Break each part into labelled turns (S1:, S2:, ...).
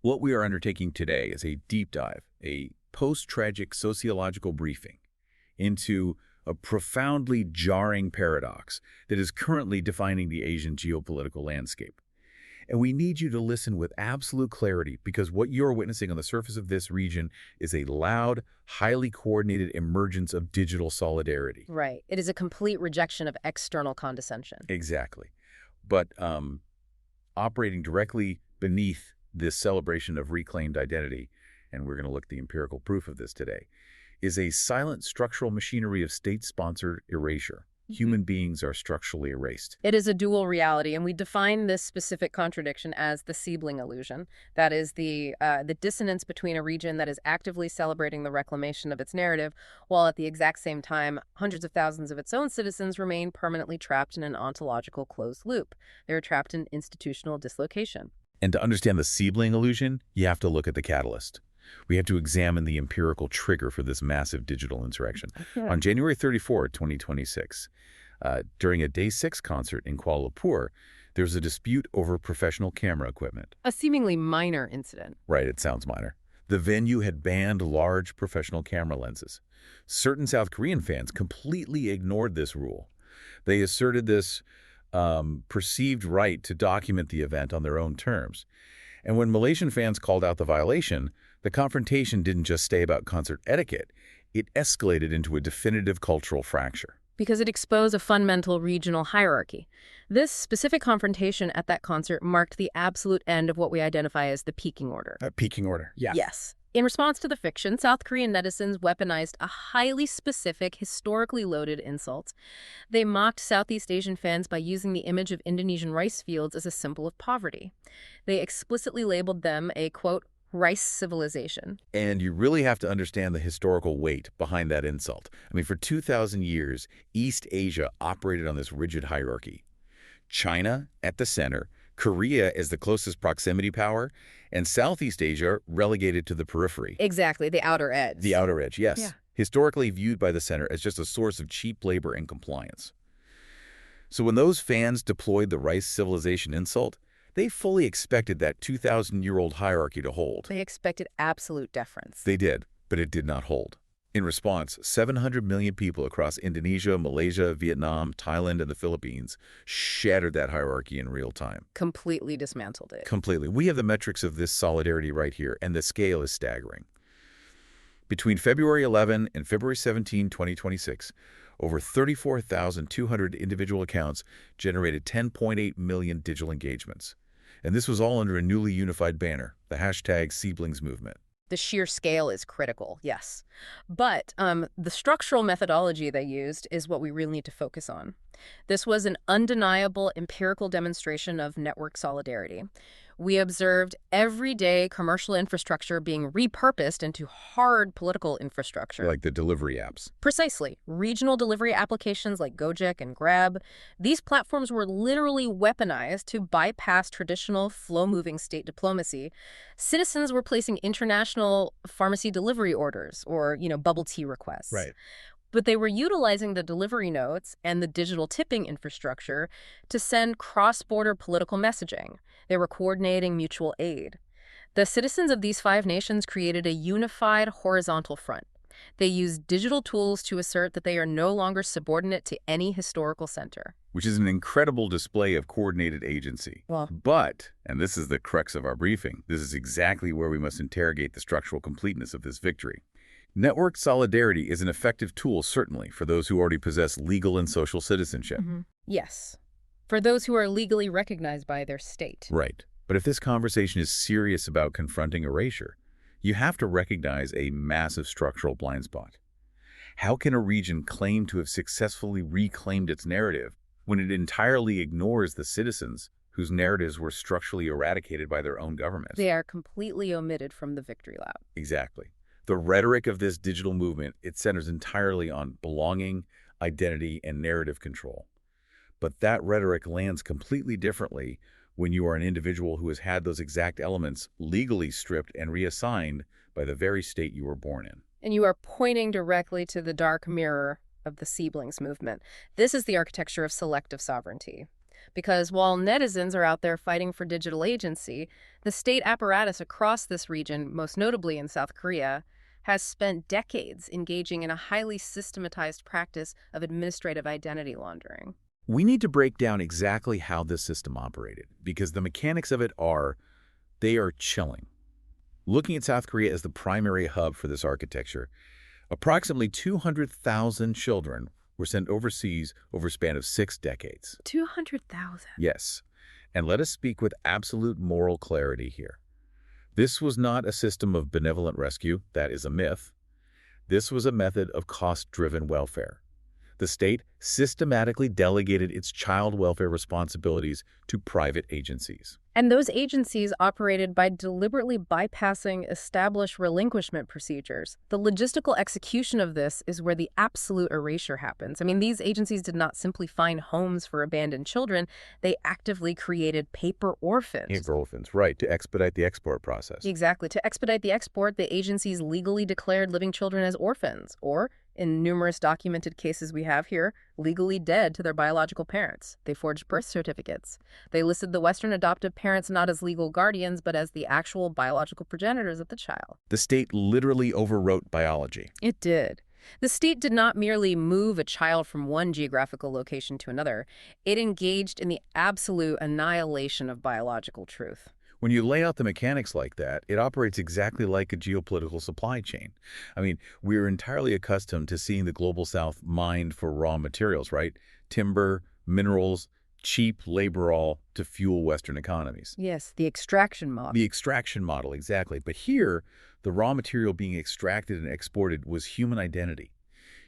S1: What we are undertaking today is a deep dive, a post-tragic sociological briefing into a profoundly jarring paradox that is currently defining the Asian geopolitical landscape. And we need you to listen with absolute clarity because what you're witnessing on the surface of this region is a loud, highly coordinated emergence of digital solidarity.
S2: Right. It is a complete rejection of external condescension.
S1: Exactly. But operating directly beneath this celebration of reclaimed identity, and we're going to look at the empirical proof of this today, is a silent structural machinery of state-sponsored erasure. Human beings are structurally erased.
S2: It is a dual reality, and we define this specific contradiction as the Seabling illusion. That is the dissonance between a region that is actively celebrating the reclamation of its narrative, while at the exact same time, hundreds of thousands of its own citizens remain permanently trapped in an ontological closed loop. They're trapped in institutional dislocation.
S1: And to understand the Seabling illusion, you have to look at the catalyst. We have to examine the empirical trigger for this massive digital insurrection. On January 34, 2026, during a Day 6 concert in Kuala Lumpur, there was a dispute over professional camera equipment.
S2: A seemingly minor incident.
S1: Right, it sounds minor. The venue had banned large professional camera lenses. Certain South Korean fans completely ignored this rule. They asserted this perceived right to document the event on their own terms. And when Malaysian fans called out the violation, the confrontation didn't just stay about concert etiquette. It escalated into a definitive cultural fracture.
S2: Because it exposed a fundamental regional hierarchy. This specific confrontation at that concert marked the absolute end of what we identify as the peaking order.
S1: Peaking order, yeah.
S2: Yes. In response to the fiction, South Korean netizens weaponized a highly specific, historically loaded insult. They mocked Southeast Asian fans by using the image of Indonesian rice fields as a symbol of poverty. They explicitly labeled them a, quote, rice civilization.
S1: And you really have to understand the historical weight behind that insult. I mean, for 2,000 years, East Asia operated on this rigid hierarchy. China at the center, Korea as the closest proximity power, and Southeast Asia relegated to the periphery.
S2: Exactly, the outer edge.
S1: The outer edge, yes.
S2: Yeah.
S1: Historically viewed by the center as just a source of cheap labor and compliance. So when those fans deployed the rice civilization insult, they fully expected that 2,000-year-old hierarchy to hold.
S2: They expected absolute deference.
S1: They did, but it did not hold. In response, 700 million people across Indonesia, Malaysia, Vietnam, Thailand, and the Philippines shattered that hierarchy in real time.
S2: Completely dismantled it.
S1: Completely. We have the metrics of this solidarity right here, and the scale is staggering. Between February 11 and February 17, 2026, over 34,200 individual accounts generated 10.8 million digital engagements. And this was all under a newly unified banner, the hashtag Seablings movement.
S2: The sheer scale is critical, yes. But the structural methodology they used is what we really need to focus on. This was an undeniable empirical demonstration of network solidarity. We observed everyday commercial infrastructure being repurposed into hard political infrastructure.
S1: Like the delivery apps.
S2: Precisely. Regional delivery applications like Gojek and Grab. These platforms were literally weaponized to bypass traditional flow-moving state diplomacy. Citizens were placing international pharmacy delivery orders or, bubble tea requests.
S1: Right.
S2: But they were utilizing the delivery notes and the digital tipping infrastructure to send cross-border political messaging. They were coordinating mutual aid. The citizens of these 5 nations created a unified horizontal front. They used digital tools to assert that they are no longer subordinate to any historical center.
S1: Which is an incredible display of coordinated agency.
S2: Well,
S1: but, and this is the crux of our briefing, this is exactly where we must interrogate the structural completeness of this victory. Network solidarity is an effective tool, certainly, for those who already possess legal and social citizenship.
S2: Yes. For those who are legally recognized by their state.
S1: Right. But if this conversation is serious about confronting erasure, you have to recognize a massive structural blind spot. How can a region claim to have successfully reclaimed its narrative when it entirely ignores the citizens whose narratives were structurally eradicated by their own governments?
S2: They are completely omitted from the victory lap.
S1: Exactly. The rhetoric of this digital movement, it centers entirely on belonging, identity, and narrative control. But that rhetoric lands completely differently when you are an individual who has had those exact elements legally stripped and reassigned by the very state you were born in.
S2: And you are pointing directly to the dark mirror of the Seablings movement. This is the architecture of selective sovereignty. Because while netizens are out there fighting for digital agency, the state apparatus across this region, most notably in South Korea, has spent decades engaging in a highly systematized practice of administrative identity laundering.
S1: We need to break down exactly how this system operated, because the mechanics of it they are chilling. Looking at South Korea as the primary hub for this architecture, approximately 200,000 children were sent overseas over a span of 6 decades.
S2: 200,000.
S1: Yes, and let us speak with absolute moral clarity here. This was not a system of benevolent rescue, that is a myth. This was a method of cost-driven welfare. The state systematically delegated its child welfare responsibilities to private agencies.
S2: And those agencies operated by deliberately bypassing established relinquishment procedures. The logistical execution of this is where the absolute erasure happens. I mean, these agencies did not simply find homes for abandoned children. They actively created paper orphans.
S1: Paper orphans, right, to expedite the export process.
S2: Exactly. To expedite the export, the agencies legally declared living children as orphans, or, in numerous documented cases we have here, legally dead to their biological parents. They forged birth certificates. They listed the Western adoptive parents not as legal guardians, but as the actual biological progenitors of the child.
S1: The state literally overwrote biology.
S2: It did. The state did not merely move a child from one geographical location to another. It engaged in the absolute annihilation of biological truth.
S1: When you lay out the mechanics like that, it operates exactly like a geopolitical supply chain. I mean, we're entirely accustomed to seeing the Global South mined for raw materials, right? Timber, minerals, cheap labor all to fuel Western economies.
S2: Yes, the extraction model.
S1: The extraction model, exactly. But here, the raw material being extracted and exported was human identity.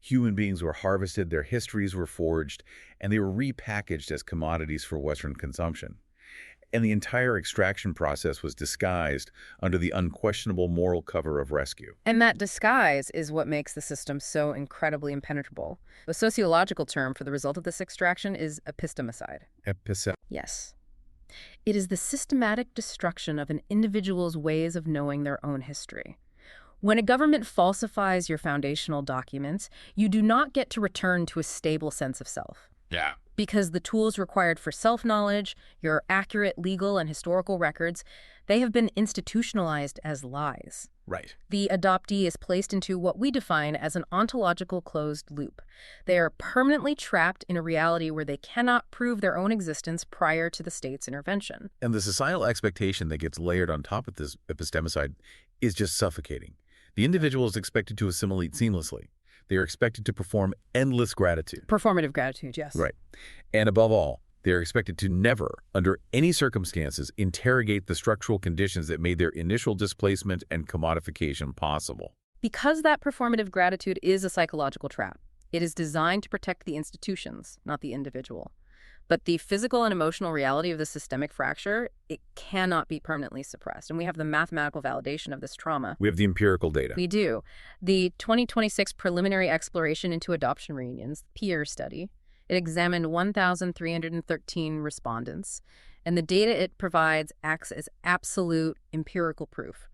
S1: Human beings were harvested, their histories were forged, and they were repackaged as commodities for Western consumption. And the entire extraction process was disguised under the unquestionable moral cover of rescue.
S2: And that disguise is what makes the system so incredibly impenetrable. The sociological term for the result of this extraction is epistemicide. Yes. It is the systematic destruction of an individual's ways of knowing their own history. When a government falsifies your foundational documents, you do not get to return to a stable sense of self.
S1: Yeah.
S2: Because the tools required for self-knowledge, your accurate legal and historical records, they have been institutionalized as lies.
S1: Right.
S2: The adoptee is placed into what we define as an ontological closed loop. They are permanently trapped in a reality where they cannot prove their own existence prior to the state's intervention.
S1: And the societal expectation that gets layered on top of this epistemicide is just suffocating. The individual is expected to assimilate seamlessly. They are expected to perform endless gratitude.
S2: Performative gratitude, yes.
S1: Right. And above all, they are expected to never, under any circumstances, interrogate the structural conditions that made their initial displacement and commodification possible.
S2: Because that performative gratitude is a psychological trap, it is designed to protect the institutions, not the individual. But the physical and emotional reality of the systemic fracture, it cannot be permanently suppressed. And we have the mathematical validation of this trauma.
S1: We have the empirical data.
S2: We do. The 2026 Preliminary Exploration into Adoption Reunions, PEER study, it examined 1,313 respondents, and the data it provides acts as absolute empirical proof.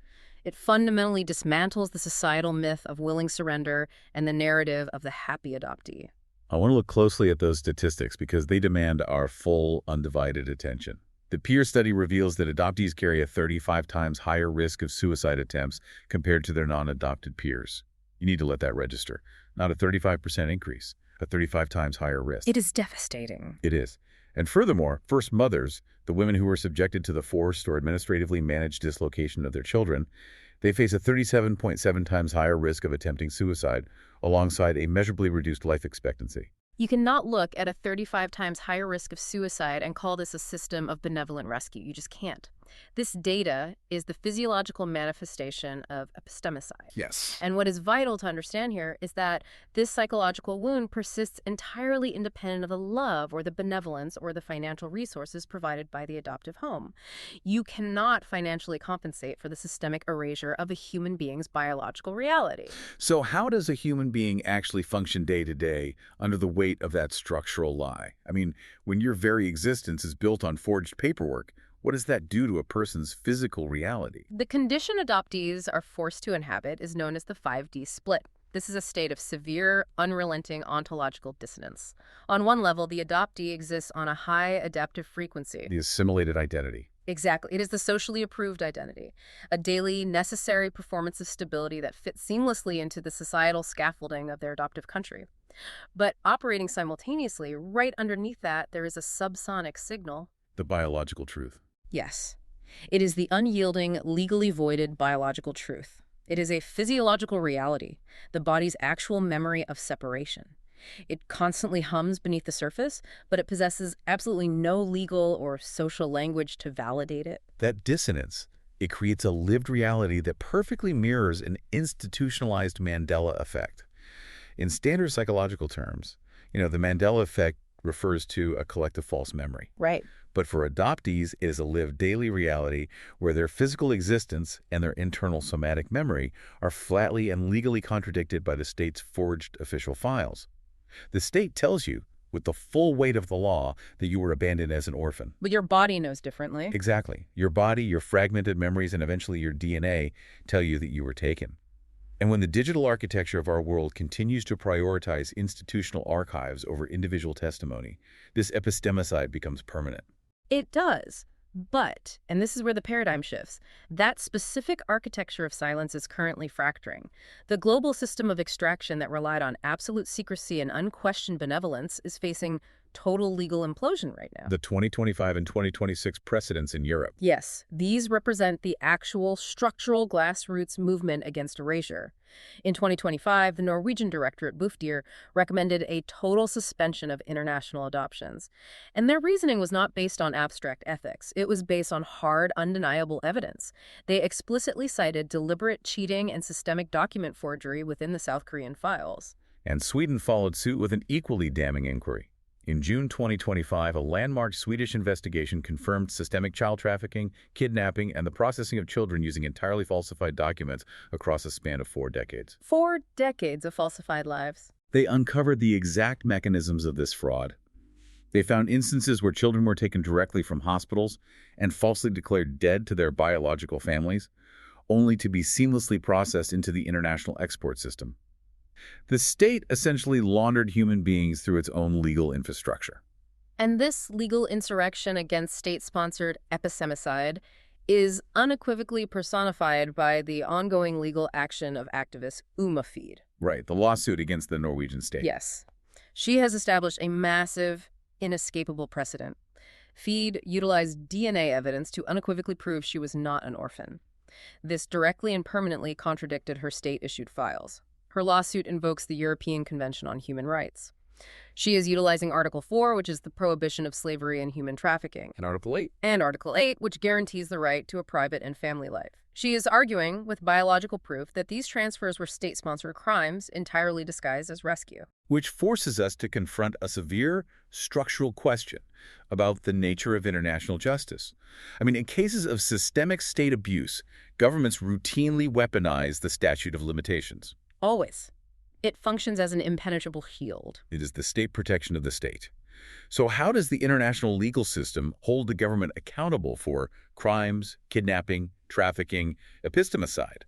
S2: It fundamentally dismantles the societal myth of willing surrender and the narrative of the happy adoptee.
S1: I want to look closely at those statistics because they demand our full, undivided attention. The PEER study reveals that adoptees carry a 35 times higher risk of suicide attempts compared to their non-adopted peers. You need to let that register. Not a 35% increase, a 35 times higher risk.
S2: It is devastating.
S1: It is. And furthermore, first mothers, the women who were subjected to the forced or administratively managed dislocation of their children, they face a 37.7 times higher risk of attempting suicide, alongside a measurably reduced life expectancy.
S2: You cannot look at a 35 times higher risk of suicide and call this a system of benevolent rescue. You just can't. This data is the physiological manifestation of epistemicide.
S1: Yes.
S2: And what is vital to understand here is that this psychological wound persists entirely independent of the love or the benevolence or the financial resources provided by the adoptive home. You cannot financially compensate for the systemic erasure of a human being's biological reality.
S1: So how does a human being actually function day to day under the weight of that structural lie? I mean, when your very existence is built on forged paperwork, what does that do to a person's physical reality?
S2: The condition adoptees are forced to inhabit is known as the 5D split. This is a state of severe, unrelenting ontological dissonance. On one level, the adoptee exists on a high adaptive frequency.
S1: The assimilated identity.
S2: Exactly. It is the socially approved identity, a daily, necessary performance of stability that fits seamlessly into the societal scaffolding of their adoptive country. But operating simultaneously, right underneath that, there is a subsonic signal.
S1: The biological truth.
S2: Yes. It is the unyielding, legally voided biological truth. It is a physiological reality, the body's actual memory of separation. It constantly hums beneath the surface, but it possesses absolutely no legal or social language to validate it.
S1: That dissonance, it creates a lived reality that perfectly mirrors an institutionalized Mandela effect. In standard psychological terms, the Mandela effect refers to a collective false memory.
S2: Right.
S1: But for adoptees, it is a lived daily reality where their physical existence and their internal somatic memory are flatly and legally contradicted by the state's forged official files. The state tells you, with the full weight of the law, that you were abandoned as an orphan.
S2: But your body knows differently.
S1: Exactly. Your body, your fragmented memories, and eventually your DNA tell you that you were taken. And when the digital architecture of our world continues to prioritize institutional archives over individual testimony, this epistemicide becomes permanent.
S2: It does. But, and this is where the paradigm shifts, that specific architecture of silence is currently fracturing. The global system of extraction that relied on absolute secrecy and unquestioned benevolence is facing total legal implosion right now.
S1: The 2025 and 2026 precedents in Europe.
S2: Yes, these represent the actual structural grassroots movement against erasure. In 2025, the Norwegian Directorate Bufdir recommended a total suspension of international adoptions. And their reasoning was not based on abstract ethics. It was based on hard, undeniable evidence. They explicitly cited deliberate cheating and systemic document forgery within the South Korean files.
S1: And Sweden followed suit with an equally damning inquiry. In June 2025, a landmark Swedish investigation confirmed systemic child trafficking, kidnapping, and the processing of children using entirely falsified documents across a span of 4 decades.
S2: 4 decades of falsified lives.
S1: They uncovered the exact mechanisms of this fraud. They found instances where children were taken directly from hospitals and falsely declared dead to their biological families, only to be seamlessly processed into the international export system. The state essentially laundered human beings through its own legal infrastructure.
S2: And this legal insurrection against state-sponsored epistemicide is unequivocally personified by the ongoing legal action of activist Uma Feed.
S1: Right, the lawsuit against the Norwegian state.
S2: Yes. She has established a massive, inescapable precedent. Feed utilized DNA evidence to unequivocally prove she was not an orphan. This directly and permanently contradicted her state-issued files. Her lawsuit invokes the European Convention on Human Rights. She is utilizing Article 4, which is the prohibition of slavery and human trafficking.
S1: And Article 8.
S2: And Article 8, which guarantees the right to a private and family life. She is arguing, with biological proof, that these transfers were state-sponsored crimes entirely disguised as rescue.
S1: Which forces us to confront a severe structural question about the nature of international justice. In cases of systemic state abuse, governments routinely weaponize the statute of limitations.
S2: Always. It functions as an impenetrable shield.
S1: It is the state protection of the state. So how does the international legal system hold the government accountable for crimes, kidnapping, trafficking, epistemicide,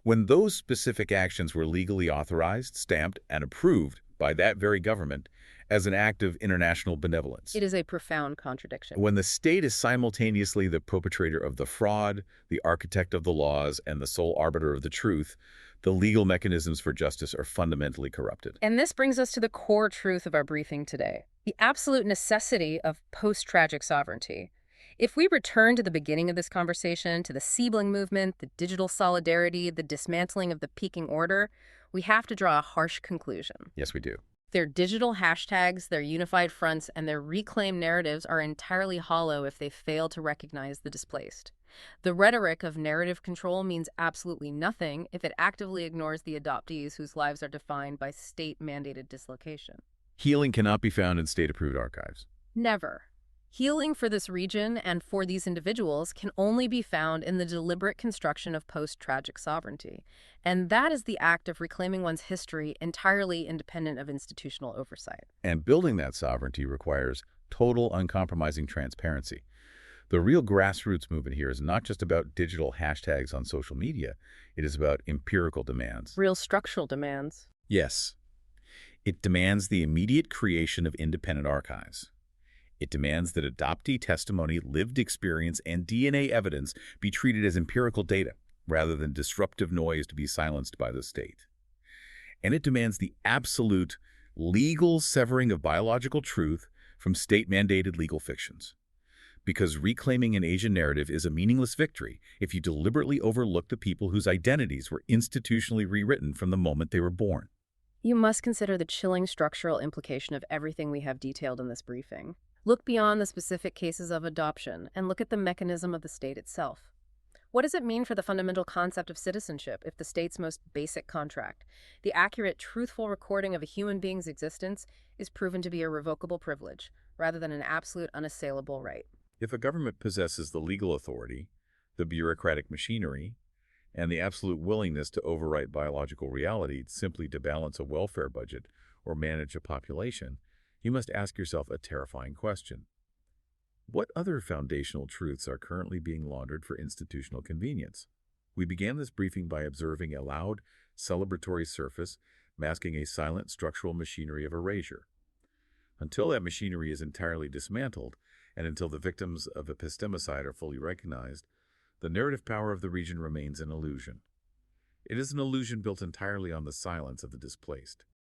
S1: when those specific actions were legally authorized, stamped, and approved by that very government as an act of international benevolence?
S2: It is a profound contradiction.
S1: When the state is simultaneously the perpetrator of the fraud, the architect of the laws, and the sole arbiter of the truth, the legal mechanisms for justice are fundamentally corrupted.
S2: And this brings us to the core truth of our briefing today, the absolute necessity of post-tragic sovereignty. If we return to the beginning of this conversation, to the Seabling movement, the digital solidarity, the dismantling of the peaking order, we have to draw a harsh conclusion.
S1: Yes, we do.
S2: Their digital hashtags, their unified fronts, and their reclaimed narratives are entirely hollow if they fail to recognize the displaced. The rhetoric of narrative control means absolutely nothing if it actively ignores the adoptees whose lives are defined by state-mandated dislocation.
S1: Healing cannot be found in state-approved archives.
S2: Never. Healing for this region and for these individuals can only be found in the deliberate construction of post-tragic sovereignty. And that is the act of reclaiming one's history entirely independent of institutional oversight.
S1: And building that sovereignty requires total, uncompromising transparency. The real grassroots movement here is not just about digital hashtags on social media. It is about empirical demands.
S2: Real structural demands.
S1: Yes, it demands the immediate creation of independent archives. It demands that adoptee testimony, lived experience, and DNA evidence be treated as empirical data, rather than disruptive noise to be silenced by the state. And it demands the absolute legal severing of biological truth from state-mandated legal fictions. Because reclaiming an Asian narrative is a meaningless victory if you deliberately overlook the people whose identities were institutionally rewritten from the moment they were born.
S2: You must consider the chilling structural implication of everything we have detailed in this briefing. Look beyond the specific cases of adoption and look at the mechanism of the state itself. What does it mean for the fundamental concept of citizenship if the state's most basic contract, the accurate, truthful recording of a human being's existence, is proven to be a revocable privilege, rather than an absolute, unassailable right?
S1: If a government possesses the legal authority, the bureaucratic machinery, and the absolute willingness to overwrite biological reality simply to balance a welfare budget or manage a population, you must ask yourself a terrifying question. What other foundational truths are currently being laundered for institutional convenience? We began this briefing by observing a loud, celebratory surface masking a silent structural machinery of erasure. Until that machinery is entirely dismantled, and until the victims of epistemicide are fully recognized, the narrative power of the region remains an illusion. It is an illusion built entirely on the silence of the displaced.